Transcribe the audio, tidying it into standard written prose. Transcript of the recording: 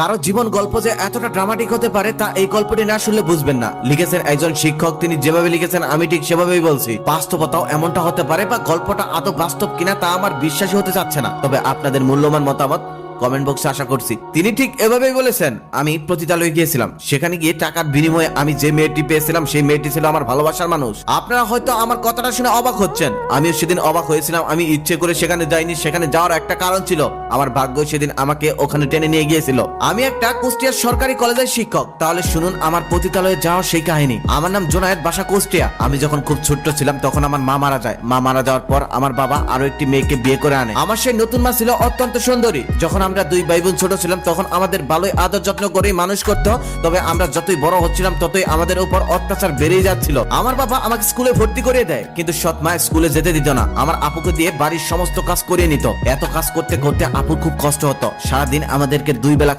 কারো জীবন গল্প যে এতটা ড্রামাটিক হতে পারে তা এই গল্পটি না শুনলে বুঝবেন না। লিখেছেন একজন শিক্ষক, তিনি যেভাবে লিখেছেন আমি ঠিক সেভাবেই বলছি। বাস্তবতাও এমনটা হতে পারে বা গল্পটা আদৌ বাস্তব কিনা তা আমার বিশ্বাসই হতে চাচ্ছে না। তবে আপনাদের মূল্যবান মতামত কমেন্ট বক্সে আশা করছি। তিনি ঠিক এভাবেই বলেছেন। আমি পতিতালয়ে গিয়েছিলাম, সেখানে গিয়ে টাকার বিনিময়ে আমি যে মেয়েটি পেয়েছিলাম সেই মেয়েটি ছিল আমার ভালোবাসার মানুষ। আপনারা হয়তো আমার কথাটা শুনে অবাক হচ্ছেন, আমিও সেদিন অবাক হয়েছিলাম। আমি ইচ্ছে করে সেখানে যাইনি, সেখানে যাওয়ার একটা কারণ ছিল। আমার ভাগ্য সেদিন আমাকে ওখানে টেনে নিয়ে গিয়েছিল। আমি একটা কুষ্টিয়ার সরকারি কলেজের শিক্ষক। তাহলে শুনুন আমার পতিতালয়ে যাওয়ার সেই কাহিনী। আমার নাম জোনায়েদ, বাসা কুষ্টিয়া। আমি যখন খুব ছোট্ট ছিলাম তখন আমার মা মারা যায়। মা মারা যাওয়ার পর আমার বাবা আরো একটি মেয়েকে বিয়ে করে আনে। আমার সেই নতুন মা ছিল অত্যন্ত সুন্দরী। যখন আমরা দুই ভাই বোন ছোট ছিলাম তখন আমাদের ভালোই আদর যত্ন করে মানুষ করতো। তবে আমরা যতই বড় হচ্ছিলাম ততই আমাদের উপর অত্যাচার বেড়েই যাচ্ছিল। আমার বাবা আমাকে স্কুলে ভর্তি করিয়ে দেয়, কিন্তু সৎ মা স্কুলে যেতে দিত না। আমার আপুকে দিয়ে বাড়ির সমস্ত কাজ করিয়ে নিত। এত কাজ করতে করতে আপুর খুব কষ্ট হতো। সারাদিন আমাদেরকে দুই বেলা